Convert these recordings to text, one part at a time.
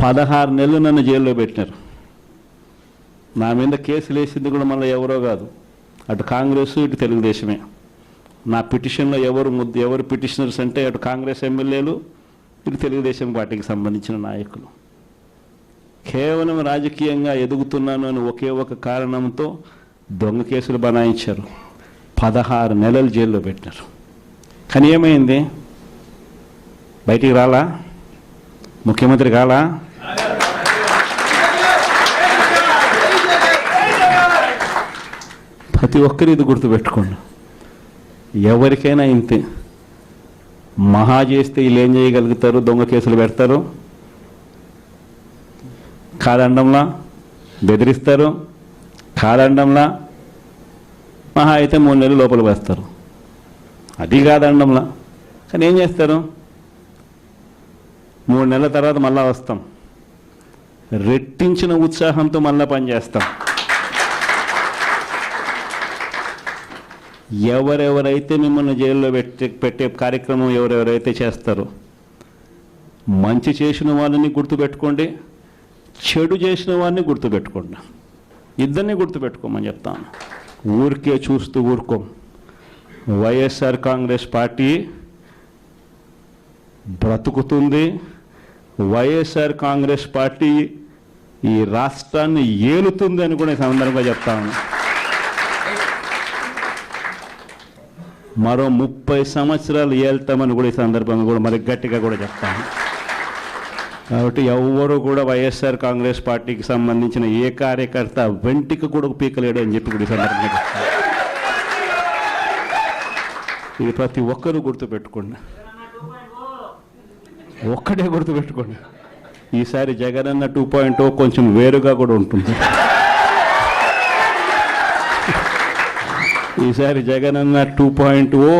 16 నెలలు నన్ను జైల్లో పెట్టినారు. నా మీద కేసులు వేసింది కూడా మళ్ళీ ఎవరో కాదు, అటు కాంగ్రెస్ ఇటు తెలుగుదేశమే. నా పిటిషన్లో ఎవరు పిటిషనర్స్ అంటే అటు కాంగ్రెస్ ఎమ్మెల్యేలు ఇటు తెలుగుదేశం పార్టీకి సంబంధించిన నాయకులు. కేవలం రాజకీయంగా ఎదుగుతున్నాను అని ఒకే ఒక కారణంతో దొంగ కేసులు బనాయించారు. 16 నెలలు జైల్లో పెట్టినారు. కానీ ఏమైంది? బయటికి రాలా? ముఖ్యమంత్రి కాలా? ప్రతి ఒక్కరు ఇది గుర్తుపెట్టుకోండి. ఎవరికైనా ఇంతే. మహా చేస్తే వీళ్ళు ఏం చేయగలుగుతారు? దొంగ కేసులు పెడతారు, కాదండంలా బెదిరిస్తారు, కాదండంలా మహా అయితే 3 నెలలు లోపల వేస్తారు, అది కాదండంలా. కానీ ఏం చేస్తారు? 3 నెలల తర్వాత మళ్ళా వస్తాం, రెట్టించిన ఉత్సాహంతో మళ్ళా పనిచేస్తాం. ఎవరెవరైతే మిమ్మల్ని జైల్లో పెట్టే కార్యక్రమం ఎవరెవరైతే చేస్తారో, మంచి చేసిన వాళ్ళని గుర్తుపెట్టుకోండి, చెడు చేసిన వాడిని గుర్తుపెట్టుకోండి. ఇద్దరిని గుర్తుపెట్టుకోమని చెప్తాను. ఊరికే చూస్తూ ఊరుకోం. వైఎస్ఆర్ కాంగ్రెస్ పార్టీ బ్రతుకుతుంది. వైఎస్ఆర్ కాంగ్రెస్ పార్టీ ఈ రాష్ట్రాన్ని ఏలుతుంది అని కూడా ఈ సందర్భంగా చెప్తాను. మరో 30 సంవత్సరాలు ఏళ్తామని కూడా ఈ సందర్భంగా కూడా మరి గట్టిగా కూడా చెప్తాను. కాబట్టి ఎవరు కూడా వైఎస్ఆర్ కాంగ్రెస్ పార్టీకి సంబంధించిన ఏ కార్యకర్త వెంటికి కూడా పీకలేడు అని చెప్పి కూడా ఈ సందర్భంగా చెప్తాను. ఇది ప్రతి ఒక్కరూ గుర్తుపెట్టుకోండి, ఒక్కడే గుర్తుపెట్టుకోండి. ఈసారి జగనన్న 2.0 కొంచెం వేరుగా కూడా ఉంటుంది. ఈసారి జగనన్న 2.0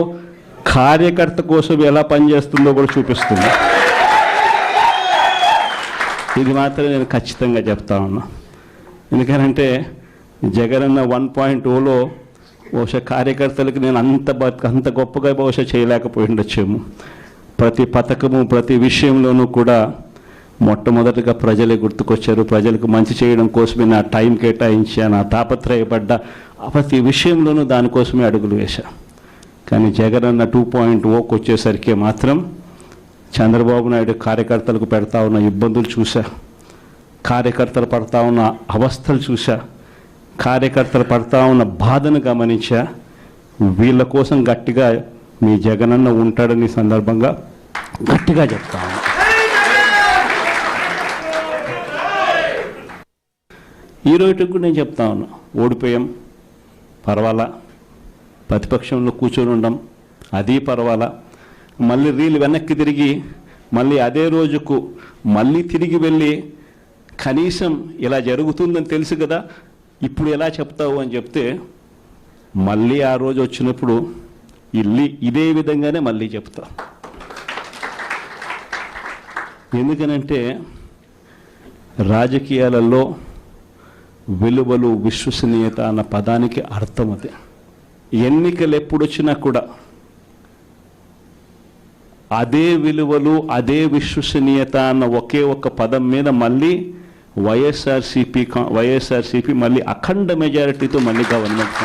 కార్యకర్త కోసం ఎలా పనిచేస్తుందో కూడా చూపిస్తుంది. ఇది మాత్రం నేను ఖచ్చితంగా చెప్తా ఉన్నా. ఎందుకనంటే జగనన్న 1.0లో బహుశా కార్యకర్తలకు నేను అంత గొప్పగా బహుశా చేయలేకపోయి ఉండొచ్చేమో. ప్రతి పథకము ప్రతి విషయంలోనూ కూడా మొట్టమొదటిగా ప్రజలే గుర్తుకొచ్చారు. ప్రజలకు మంచి చేయడం కోసమే నా టైం కేటాయించా, నా తాపత్రయపడ్డ ప్రతి విషయంలోనూ దానికోసమే అడుగులు వేశా. కానీ జగనన్న 2.0కి వచ్చేసరికి మాత్రం చంద్రబాబు నాయుడు కార్యకర్తలకు పెడతా ఉన్న ఇబ్బందులు చూసా, కార్యకర్తలు పడతా ఉన్న అవస్థలు చూసా, కార్యకర్తలు పడతా ఉన్న బాధను గమనించా. వీళ్ళ కోసం గట్టిగా మీ జగనన్న ఉంటాడని సందర్భంగా గట్టిగా చెప్తాను. ఈ రోజుకి కూడా నేను చెప్తా ఉన్నా, ఓడిపోయాం పర్వాలా, ప్రతిపక్షంలో కూర్చొని ఉండం అది పర్వాలా, మళ్ళీ రీలు వెనక్కి తిరిగి మళ్ళీ అదే రోజుకు మళ్ళీ తిరిగి వెళ్ళి కనీసం ఇలా జరుగుతుందని తెలుసు కదా ఇప్పుడు ఎలా చెప్తావు అని చెప్తే మళ్ళీ ఆ రోజు వచ్చినప్పుడు ఇదే విధంగానే మళ్ళీ చెప్తా. ఎందుకనంటే రాజకీయాలలో విలువలు విశ్వసనీయత అన్న పదానికి అర్థం అదే. ఎన్నికలు ఎప్పుడొచ్చినా కూడా అదే విలువలు అదే విశ్వసనీయత అన్న ఒకే ఒక పదం మీద మళ్ళీ వైఎస్ఆర్సీపీ మళ్ళీ అఖండ మెజారిటీతో మళ్ళీ గవర్నమెంట్.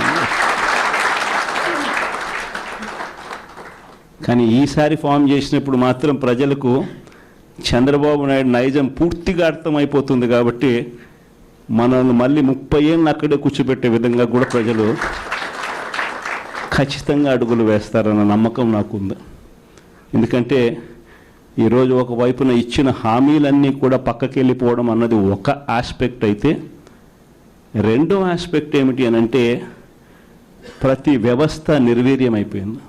కానీ ఈసారి ఫామ్ చేసినప్పుడు మాత్రం ప్రజలకు చంద్రబాబు నాయుడు నైజం పూర్తిగా అర్థమైపోతుంది. కాబట్టి మనల్ని మళ్ళీ 30 ఏళ్ళు అక్కడే కూర్చోబెట్టే విధంగా కూడా ప్రజలు ఖచ్చితంగా అడుగులు వేస్తారన్న నమ్మకం నాకుంది. ఎందుకంటే ఈరోజు ఒకవైపున ఇచ్చిన హామీలన్నీ కూడా పక్కకి వెళ్ళిపోవడం అన్నది ఒక ఆస్పెక్ట్ అయితే, రెండో ఆస్పెక్ట్ ఏమిటి అని అంటే ప్రతి వ్యవస్థ నిర్వీర్యమైపోయింది.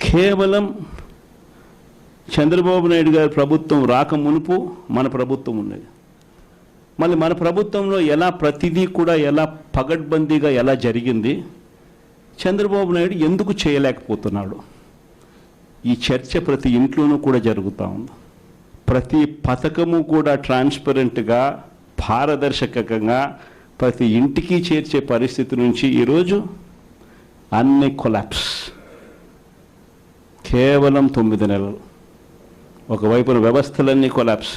కేవలం చంద్రబాబు నాయుడు గారి ప్రభుత్వం రాక మునుపు మన ప్రభుత్వం ఉండేది. మళ్ళీ మన ప్రభుత్వంలో ఎలా ప్రతిదీ కూడా ఎలా పగడ్బందీగా ఎలా జరిగింది, చంద్రబాబు నాయుడు ఎందుకు చేయలేకపోతున్నాడు, ఈ చర్చ ప్రతి ఇంట్లోనూ కూడా జరుగుతూ ఉంది. ప్రతి పథకము కూడా ట్రాన్స్పరెంట్గా పారదర్శకంగా ప్రతి ఇంటికి చేర్చే పరిస్థితి నుంచి ఈరోజు అన్ని కొలాప్స్. కేవలం 9 నెలలు ఒకవైపున వ్యవస్థలన్నీ కొలాప్స్,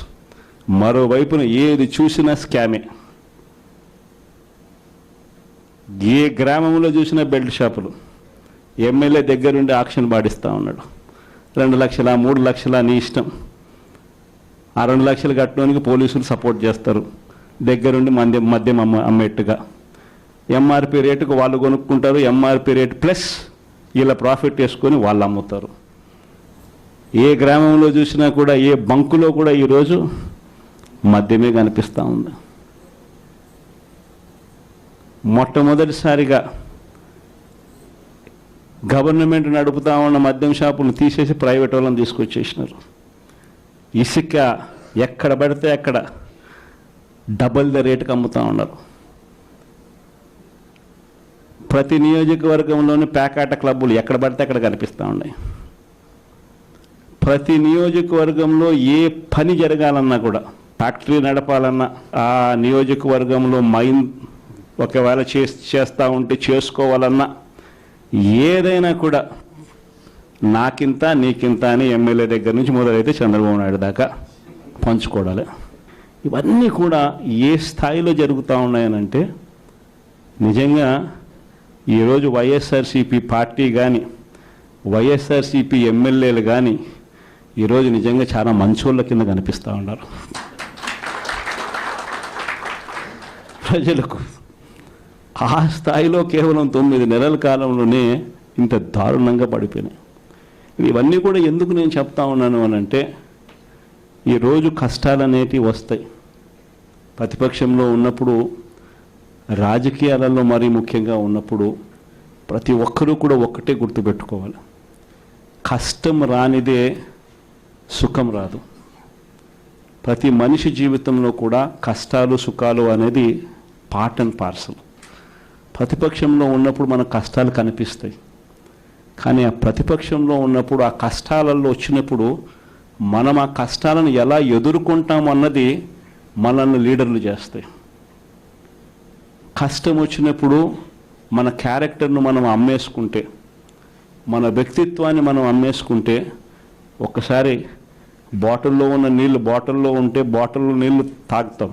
మరోవైపున ఏది చూసినా స్కామే. ఏ గ్రామంలో చూసినా బెల్ట్ షాపులు. ఎమ్మెల్యే దగ్గరుండి ఆక్షన్ పాడిస్తూ ఉన్నాడు. 2 లక్షల 3 లక్షల నీ ఇష్టం. ఆ 2 లక్షలు కట్టడానికి పోలీసులు సపోర్ట్ చేస్తారు, దగ్గరుండి మద్యం అమ్మేట్టుగా. ఎంఆర్పి రేటుకు వాళ్ళు కొనుక్కుంటారు, ఎంఆర్పి రేటు ప్లస్ వీళ్ళ ప్రాఫిట్ వేసుకొని వాళ్ళు అమ్ముతారు. ఏ గ్రామంలో చూసినా కూడా, ఏ బంకులో కూడా ఈరోజు మద్యమే కనిపిస్తూ ఉంది. మొట్టమొదటిసారిగా గవర్నమెంట్ నడుపుతా ఉన్న మద్యం షాపులు తీసేసి ప్రైవేట్ వాళ్ళని తీసుకొచ్చేసినారు. ఇసుక ఎక్కడ పడితే అక్కడ డబుల్ ద రేటుకి అమ్ముతూ ఉన్నారు. ప్రతి నియోజకవర్గంలోని పేకాట క్లబ్బులు ఎక్కడ పడితే అక్కడ కనిపిస్తూ ఉన్నాయి. ప్రతి నియోజకవర్గంలో ఏ పని జరగాలన్నా కూడా, ఫ్యాక్టరీ నడపాలన్నా, ఆ నియోజకవర్గంలో మైన్ ఒకవేళ చేస్తూ ఉంటే చేసుకోవాలన్నా, ఏదైనా కూడా నాకింత నీకింత అని ఎమ్మెల్యే దగ్గర నుంచి మొదలైతే చంద్రబాబు నాయుడు దాకా పంచుకోవడాలి. ఇవన్నీ కూడా ఏ స్థాయిలో జరుగుతూ ఉన్నాయనంటే, నిజంగా ఈరోజు వైఎస్ఆర్సీపీ పార్టీ కానీ, వైఎస్ఆర్సీపీ ఎమ్మెల్యేలు కానీ ఈరోజు నిజంగా చాలా మంచోళ్ళ కింద కనిపిస్తూ ఉన్నారు. ప్రజలకు ఆ స్థాయిలో కేవలం 9 నెలల కాలంలోనే ఇంత దారుణంగా పడిపోయినాయి. ఇవన్నీ కూడా ఎందుకు నేను చెప్తా ఉన్నాను అనంటే, ఈరోజు కష్టాలు అనేటివి వస్తాయి. ప్రతిపక్షంలో ఉన్నప్పుడు, రాజకీయాలలో మరీ ముఖ్యంగా ఉన్నప్పుడు ప్రతి ఒక్కరూ కూడా ఒక్కటే గుర్తుపెట్టుకోవాలి, కష్టం రానిదే సుఖం రాదు. ప్రతి మనిషి జీవితంలో కూడా కష్టాలు సుఖాలు అనేది పార్ట్ అండ్ పార్సల్. ప్రతిపక్షంలో ఉన్నప్పుడు మన కష్టాలు కనిపిస్తాయి, కానీ ఆ ప్రతిపక్షంలో ఉన్నప్పుడు, ఆ కష్టాలలో వచ్చినప్పుడు మనం ఆ కష్టాలను ఎలా ఎదుర్కొంటాం అన్నది మనల్ని లీడర్లు చేస్తాయి. కష్టం వచ్చినప్పుడు మన క్యారెక్టర్ను మనం అమ్మేసుకుంటే, మన వ్యక్తిత్వాన్ని మనం అమ్మేసుకుంటే, ఒక్కసారి బాటిల్లో ఉన్న నీళ్ళు బాటిల్లో ఉంటే బాటిల్లో నీళ్ళు తాగుతాం.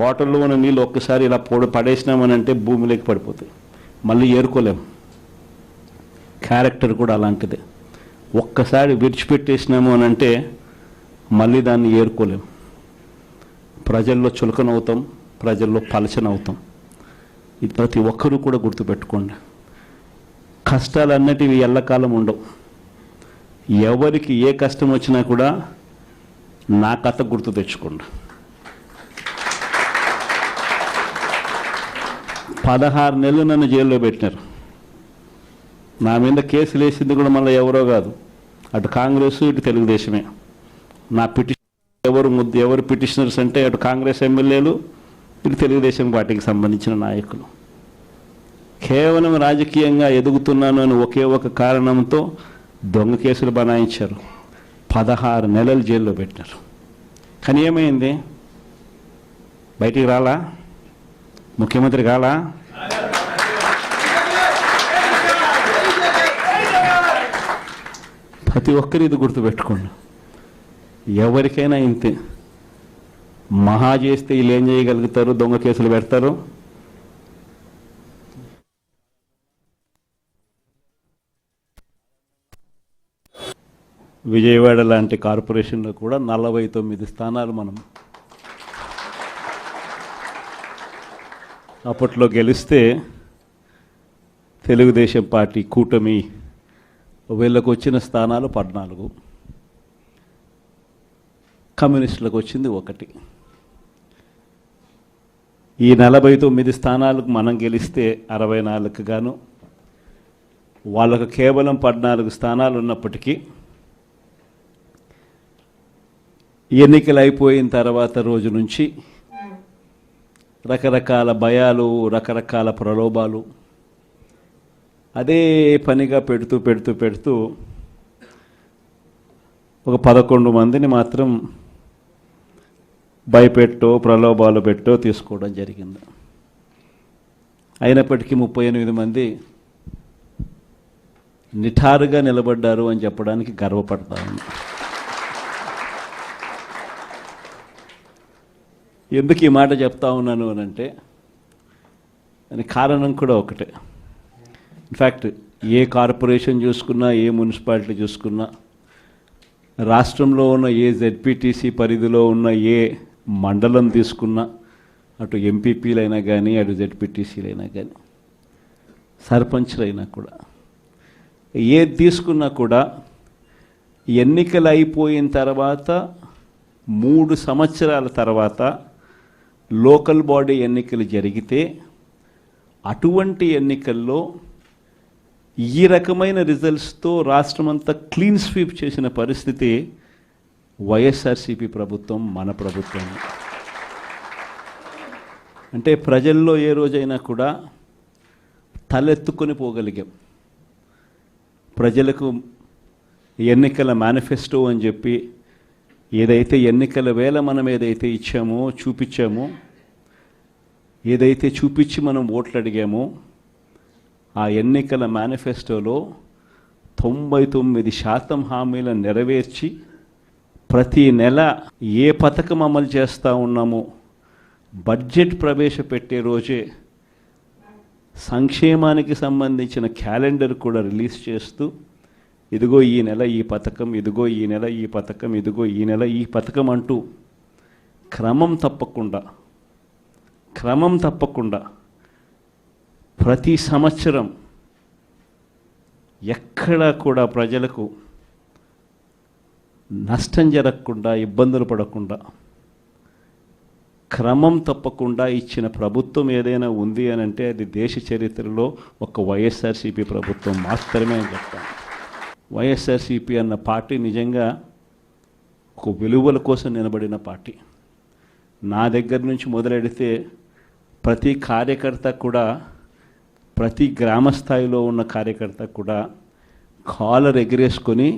బాటిల్లో ఉన్న నీళ్ళు ఒక్కసారి ఇలా పడేసినామనంటే భూమిలోకి పడిపోతాయి, మళ్ళీ ఏరుకోలేం. క్యారెక్టర్ కూడా అలాంటిదే. ఒక్కసారి విడిచిపెట్టేసినాము అనంటే మళ్ళీ దాన్ని ఏరుకోలేం. ప్రజల్లో చులకనవుతాం, ప్రజల్లో పలచనవుతాం. ఇది ప్రతి ఒక్కరూ కూడా గుర్తుపెట్టుకోండి. కష్టాలన్నిటివి ఎల్లకాలం ఉండవు. ఎవరికి ఏ కష్టం వచ్చినా కూడా నా కథ గుర్తు తెచ్చుకోండి. 16 నెలలు నన్ను జైల్లో పెట్టినారు. నా మీద కేసులు వేసింది కూడా మళ్ళీ ఎవరో కాదు, అటు కాంగ్రెస్ ఇటు తెలుగుదేశమే. నా ఎవరు పిటిషనర్స్ అంటే అటు కాంగ్రెస్ ఎమ్మెల్యేలు, ఇటు తెలుగుదేశం పార్టీకి సంబంధించిన నాయకులు. కేవలం రాజకీయంగా ఎదుగుతున్నాను అని ఒకే ఒక కారణంతో దొంగ కేసులు బనాయించారు. 16 నెలలు జైల్లో పెట్టినారు. కానీ ఏమైంది? బయటికి రాలా? ముఖ్యమంత్రి కాలా? ప్రతి ఒక్కరు ఇది గుర్తుపెట్టుకోండి. ఎవరికైనా ఇంతే. మహా చేస్తే వీళ్ళు ఏం చేయగలుగుతారు? దొంగ కేసులు పెడతారు. విజయవాడ లాంటి కార్పొరేషన్లో కూడా 49 స్థానాలు మనం అప్పట్లో గెలిస్తే, తెలుగుదేశం పార్టీ కూటమి వీళ్ళకు వచ్చిన స్థానాలు 14, కమ్యూనిస్టులకు వచ్చింది 1. ఈ 49 స్థానాలకు మనం గెలిస్తే 64కు గాను వాళ్ళకు కేవలం 14 స్థానాలు ఉన్నప్పటికీ, ఎన్నికలు అయిపోయిన తర్వాత రోజు నుంచి రకరకాల భయాలు, రకరకాల ప్రలోభాలు అదే పనిగా పెడుతూ ఒక 11 మందిని మాత్రం భయపెట్టో ప్రలోభాలు పెట్టో తీసుకోవడం జరిగింది. అయినప్పటికీ 38 మంది నిఠారుగా నిలబడ్డారు అని చెప్పడానికి గర్వపడతాను. ఎందుకు ఈ మాట చెప్తా ఉన్నాను అని అంటే దానికి కారణం కూడా ఒకటే. ఇన్ఫ్యాక్ట్ ఏ కార్పొరేషన్ చూసుకున్నా, ఏ మున్సిపాలిటీ చూసుకున్నా, రాష్ట్రంలో ఉన్న ఏ జెడ్పీటీసీ పరిధిలో ఉన్న ఏ మండలం తీసుకున్నా, అటు ఎంపీపీలైనా కానీ, అటు జెడ్పీటీసీలైనా కానీ, సర్పంచ్లైనా కూడా, ఏది తీసుకున్నా కూడా ఎన్నికలు అయిపోయిన తర్వాత 3 సంవత్సరాల తర్వాత లోకల్ బాడీ ఎన్నికలు జరిగితే అటువంటి ఎన్నికల్లో ఈ రకమైన రిజల్ట్స్తో రాష్ట్రమంతా క్లీన్ స్వీప్ చేసిన పరిస్థితి వైఎస్ఆర్సీపీ ప్రభుత్వం, మన ప్రభుత్వం. అంటే ప్రజల్లో ఏ రోజైనా కూడా తలెత్తుకొని పోగలిగాం. ప్రజలకు ఎన్నికల మేనిఫెస్టో అని చెప్పి ఏదైతే ఎన్నికల వేళ మనం ఏదైతే ఇచ్చామో, చూపించామో, ఏదైతే చూపించి మనం ఓట్లు అడిగామో, ఆ ఎన్నికల మేనిఫెస్టోలో 99% హామీలను నెరవేర్చి ప్రతి నెల ఏ పథకం అమలు చేస్తూ ఉన్నామో బడ్జెట్ ప్రవేశపెట్టే రోజే సంక్షేమానికి సంబంధించిన క్యాలెండర్ కూడా రిలీజ్ చేస్తూ, ఇదిగో ఈ నెల ఈ పథకం, ఇదిగో ఈ నెల ఈ పథకం, ఇదిగో ఈ నెల ఈ పథకం అంటూ క్రమం తప్పకుండా ప్రతి సంవత్సరం ఎక్కడా కూడా ప్రజలకు నష్టం జరగకుండా, ఇబ్బందులు పడకుండా, క్రమం తప్పకుండా ఇచ్చిన ప్రభుత్వం ఏదైనా ఉంది అని అంటే అది దేశ చరిత్రలో ఒక వైఎస్ఆర్సీపీ ప్రభుత్వం మాత్రమే అని చెప్తాను. వైఎస్ఆర్సీపీ అన్న పార్టీ నిజంగా ఒక విలువల కోసం నిలబడిన పార్టీ. నా దగ్గర నుంచి మొదలెడితే ప్రతి కార్యకర్త కూడా, ప్రతి గ్రామ స్థాయిలో ఉన్న కార్యకర్త కూడా కాలర్ ఎగిరేసుకొని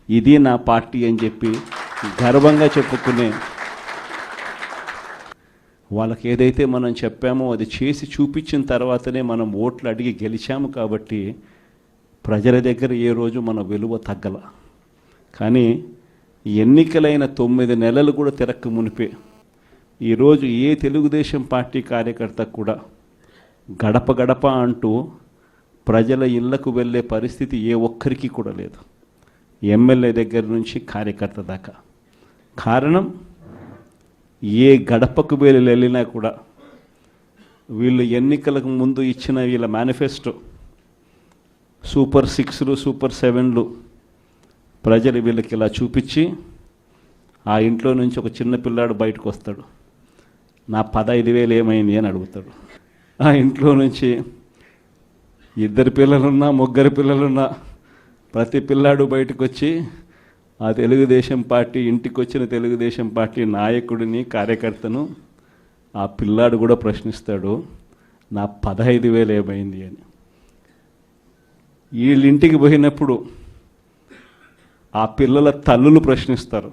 ఇది నా పార్టీ అని చెప్పి గర్వంగా చెప్పుకునే, వాళ్ళకి ఏదైతే మనం చెప్పామో అది చేసి చూపించిన తర్వాతనే మనం ఓట్లు అడిగి గెలిచాము. కాబట్టి ప్రజల దగ్గర ఏ రోజు మన విలువ తగ్గల. కానీ ఎన్నికలైన 9 నెలలు కూడా తిరక్క మునిపే ఈరోజు ఏ తెలుగుదేశం పార్టీ కార్యకర్త కూడా గడప గడప అంటూ ప్రజల ఇళ్లకు వెళ్ళే పరిస్థితి ఏ ఒక్కరికి కూడా లేదు, ఎమ్మెల్యే దగ్గర నుంచి కార్యకర్త దాకా. కారణం, ఏ గడపకు వెళ్ళినా కూడా వీళ్ళు ఎన్నికలకు ముందు ఇచ్చిన వీళ్ళ మేనిఫెస్టో సూపర్ 6లు, సూపర్ 7లు ప్రజలు వీళ్ళకి ఇలా చూపించి, ఆ ఇంట్లో నుంచి ఒక చిన్న పిల్లాడు బయటకు వస్తాడు, నా 15,000 ఏమైంది అని అడుగుతాడు. ఆ ఇంట్లో నుంచి 2 పిల్లలున్నా, 3 పిల్లలున్నా ప్రతి పిల్లాడు బయటకు వచ్చి ఆ తెలుగుదేశం పార్టీ, ఇంటికి వచ్చిన తెలుగుదేశం పార్టీ నాయకుడిని, కార్యకర్తను ఆ పిల్లాడు కూడా ప్రశ్నిస్తాడు, నా 15,000 ఏమైంది అని. వీళ్ళింటికి పోయినప్పుడు ఆ పిల్లల తల్లులు ప్రశ్నిస్తారు,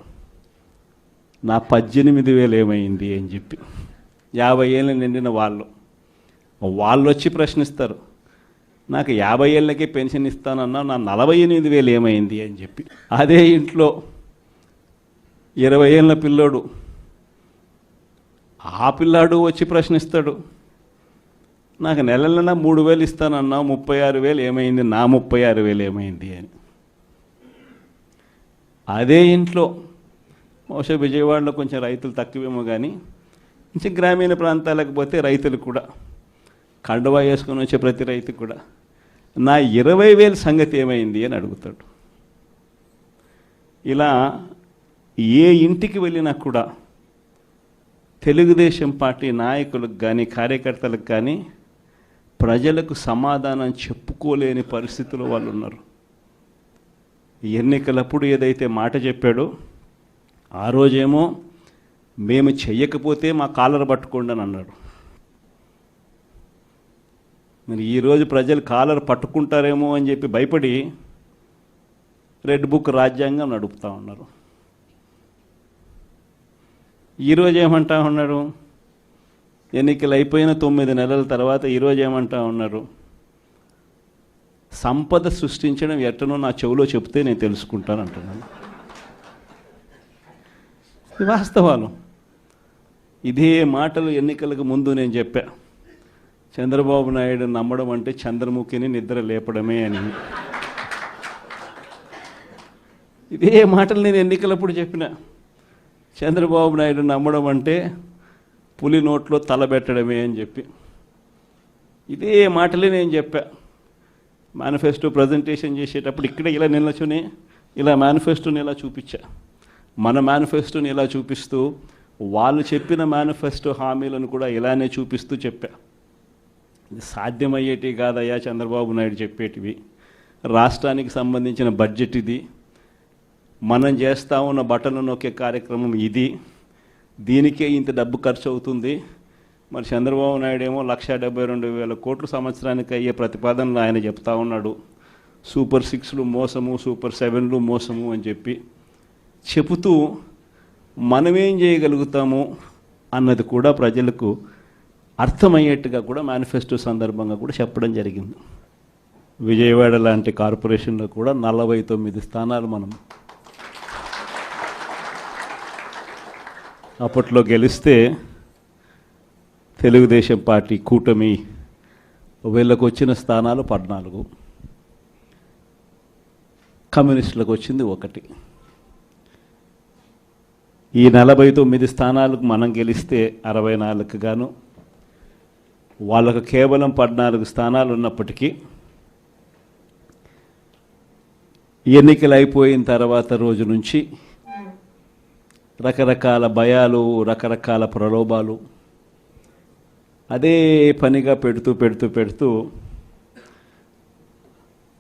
నా 18,000 ఏమైంది అని చెప్పి. 50 ఏళ్ళు నిండిన వాళ్ళు వచ్చి ప్రశ్నిస్తారు, నాకు 50 ఏళ్ళకే పెన్షన్ ఇస్తానన్నా నా 48,000 ఏమైంది అని చెప్పి. అదే ఇంట్లో 20 ఏళ్ళ పిల్లోడు, ఆ పిల్లాడు వచ్చి ప్రశ్నిస్తాడు, నాకు నెలలన్నా 3,000 ఇస్తానన్నా 36,000 ఏమైంది, నా 36,000 ఏమైంది అని. అదే ఇంట్లో బహుశా విజయవాడలో కొంచెం రైతులు తక్కువేమో కానీ కొంచెం గ్రామీణ ప్రాంతాలకు పోతే రైతులు కూడా, కండువా వేసుకొని వచ్చే ప్రతి రైతు కూడా నా 20,000 సంగతి ఏమైంది అని అడుగుతాడు. ఇలా ఏ ఇంటికి వెళ్ళినా కూడా తెలుగుదేశం పార్టీ నాయకులకు కానీ, కార్యకర్తలకు కానీ ప్రజలకు సమాధానం చెప్పుకోలేని పరిస్థితిలో వాళ్ళు ఉన్నారు. ఎన్నికలప్పుడు ఏదైతే మాట చెప్పాడో ఆ రోజేమో మేము చెయ్యకపోతే మా కాలర్ పట్టుకోండి అని అన్నాడు. మరి ఈరోజు ప్రజలు కాలర్ పట్టుకుంటారేమో అని చెప్పి భయపడి రెడ్ బుక్ రాజ్యాంగం నడుపుతూ ఉన్నారు. ఈరోజు ఏమంటా ఉన్నారు, ఎన్నికలు అయిపోయిన 9 నెలల తర్వాత ఈరోజు ఏమంటా ఉన్నారు, సంపద సృష్టించడం ఎట్టనో నా చెవిలో చెప్తే నేను తెలుసుకుంటాను అంటున్నాను. వాస్తవాలు ఇదే మాటలు ఎన్నికలకు ముందు నేను చెప్పా. చంద్రబాబు నాయుడు నమ్మడం అంటే చంద్రముఖిని నిద్ర లేపడమే అని. ఇదే మాటలు నేను ఎన్నికలప్పుడు చెప్పిన. చంద్రబాబు నాయుడు నమ్మడం అంటే పులి నోట్లో తలబెట్టడమే అని చెప్పి ఇదే మాటలే నేను చెప్పా. మేనిఫెస్టో ప్రజెంటేషన్ చేసేటప్పుడు ఇక్కడ ఇలా నిలచుని ఇలా మేనిఫెస్టోని ఇలా చూపించా. మన మేనిఫెస్టోని ఇలా చూపిస్తూ వాళ్ళు చెప్పిన మేనిఫెస్టో హామీలను కూడా ఇలానే చూపిస్తూ చెప్పా. ఇది సాధ్యమయ్యేటి కాదయ్యా చంద్రబాబు నాయుడు చెప్పేటివి. రాష్ట్రానికి సంబంధించిన బడ్జెట్ ఇది, మనం చేస్తూ ఉన్న బటన్లు నొక్కే కార్యక్రమం ఇది, దీనికే ఇంత డబ్బు ఖర్చు అవుతుంది. మరి చంద్రబాబు నాయుడు ఏమో 1,72,000 కోట్లు సంవత్సరానికి అయ్యే ప్రతిపాదనలు ఆయన చెప్తా ఉన్నాడు. సూపర్ 6లు మోసము, సూపర్ 7లు మోసము అని చెప్పి చెబుతూ మనమేం చేయగలుగుతాము అన్నది కూడా ప్రజలకు అర్థమయ్యేట్టుగా కూడా మేనిఫెస్టో సందర్భంగా కూడా చెప్పడం జరిగింది. విజయవాడ లాంటి కార్పొరేషన్లో కూడా 49 స్థానాలు మనం అప్పట్లో గెలిస్తే తెలుగుదేశం పార్టీ కూటమి వీళ్ళకు వచ్చిన స్థానాలు 14, కమ్యూనిస్టులకు వచ్చింది 1. ఈ 49 స్థానాలకు మనం గెలిస్తే 64 గాను వాళ్ళకు కేవలం 14 స్థానాలు ఉన్నప్పటికీ ఎన్నికలు అయిపోయిన తర్వాత రోజు నుంచి రకరకాల భయాలు, రకరకాల ప్రలోభాలు అదే పనిగా పెడుతూ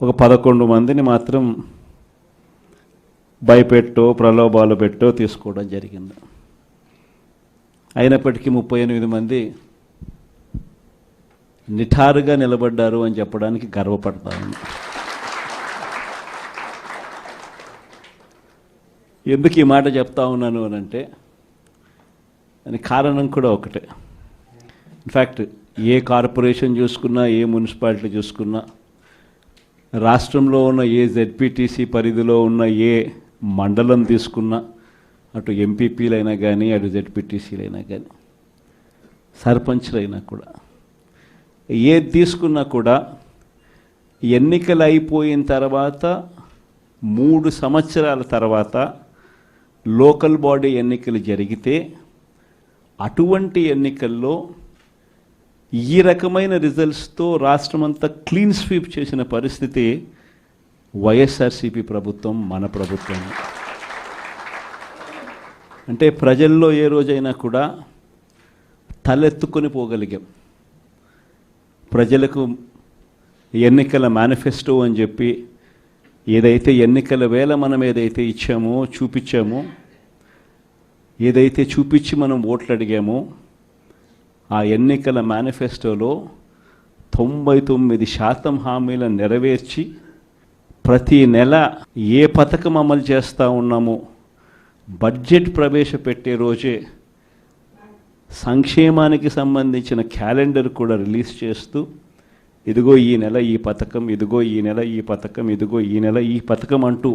ఒక 11 మందిని మాత్రం భయపెట్టో ప్రలోభాలు పెట్టో తీసుకోవడం జరిగింది. అయినప్పటికీ 38 మంది నిఠారుగా నిలబడ్డారు అని చెప్పడానికి గర్వపడతాను. ఎందుకు ఈ మాట చెప్తా ఉన్నాను అని అంటే దానికి కారణం కూడా ఒకటే. ఇన్ఫ్యాక్ట్ ఏ కార్పొరేషన్ చూసుకున్నా, ఏ మున్సిపాలిటీ చూసుకున్నా, రాష్ట్రంలో ఉన్న ఏ జెడ్పీటీసీ పరిధిలో ఉన్న ఏ మండలం తీసుకున్నా, అటు ఎంపీపీలైనా కానీ అటు జెడ్పీటీసీలైనా కానీ సర్పంచ్లైనా కూడా ఏది తీసుకున్నా కూడా ఎన్నికలు అయిపోయిన తర్వాత 3 సంవత్సరాల తర్వాత లోకల్ బాడీ ఎన్నికలు జరిగితే అటువంటి ఎన్నికల్లో ఈ రకమైన రిజల్ట్స్తో రాష్ట్రమంతా క్లీన్ స్వీప్ చేసిన పరిస్థితి వైఎస్ఆర్సీపీ ప్రభుత్వం, మన ప్రభుత్వం. అంటే ప్రజల్లో ఏ రోజైనా కూడా తలెత్తుకొని పోగలిగాం. ప్రజలకు ఎన్నికల మేనిఫెస్టో అని చెప్పి ఏదైతే ఎన్నికల వేళ మనం ఏదైతే ఇచ్చామో, చూపించామో, ఏదైతే చూపించి మనం ఓట్లు అడిగామో ఆ ఎన్నికల మేనిఫెస్టోలో 99% హామీలను నెరవేర్చి ప్రతి నెల ఏ పథకం అమలు చేస్తూ ఉన్నామో బడ్జెట్ ప్రవేశపెట్టే రోజే సంక్షేమానికి సంబంధించిన క్యాలెండర్ కూడా రిలీజ్ చేస్తూ ఇదిగో ఈ నెల ఈ పథకం, ఇదిగో ఈ నెల ఈ పథకం, ఇదిగో ఈ నెల ఈ పథకం అంటూ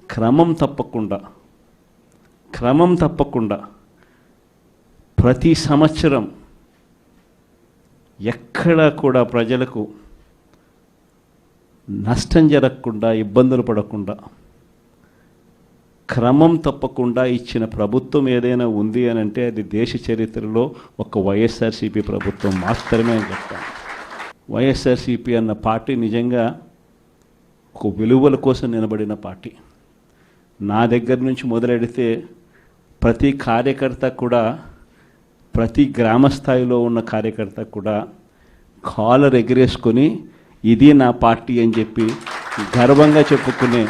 క్రమం తప్పకుండా ప్రతి సంవత్సరం ఎక్కడా కూడా ప్రజలకు నష్టం జరగకుండా, ఇబ్బందులు పడకుండా క్రమం తప్పకుండా ఇచ్చిన ప్రభుత్వం ఏదైనా ఉంది అని అంటే అది దేశ చరిత్రలో ఒక వైఎస్ఆర్సీపీ ప్రభుత్వం మాత్రమే అని చెప్తాను. వైఎస్ఆర్సీపీ అన్న పార్టీ నిజంగా ఒక విలువల కోసం నిలబడిన పార్టీ. నా దగ్గర నుంచి మొదలెడితే ప్రతి కార్యకర్త కూడా, ప్రతి గ్రామ స్థాయిలో ఉన్న కార్యకర్త కూడా కాలర్ ఎగిరేసుకొని ఇది నా పార్టీ అని చెప్పి గర్వంగా చెప్పుకునే,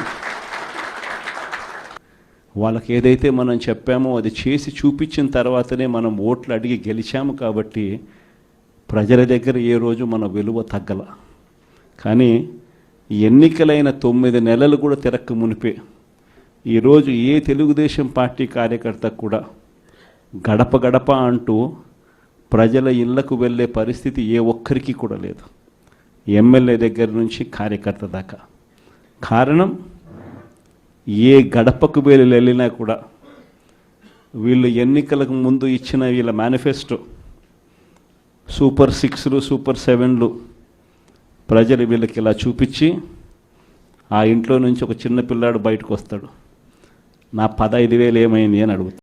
వాళ్ళకి ఏదైతే మనం చెప్పామో అది చేసి చూపించిన తర్వాతనే మనం ఓట్లు అడిగి గెలిచాము. కాబట్టి ప్రజల దగ్గర ఏ రోజు మన విలువ తగ్గల. కానీ ఎన్నికలైన 9 నెలలు కూడా తిరక్క మునిపే ఈరోజు ఏ తెలుగుదేశం పార్టీ కార్యకర్త కూడా గడప గడప అంటూ ప్రజల ఇళ్లకు వెళ్ళే పరిస్థితి ఏ ఒక్కరికి కూడా లేదు, ఎమ్మెల్యే దగ్గర నుంచి కార్యకర్త దాకా. కారణం ఏ గడపకు వెళ్ళినా కూడా వీళ్ళు ఎన్నికలకు ముందు ఇచ్చిన వీళ్ళ మేనిఫెస్టో సూపర్ 6లు సూపర్ 7లు ప్రజలు వీళ్ళకి ఇలా చూపించి ఆ ఇంట్లో నుంచి ఒక చిన్న పిల్లాడు బయటకు వస్తాడు, నా 15,000 ఏమైంది అని అడుగుతాడు.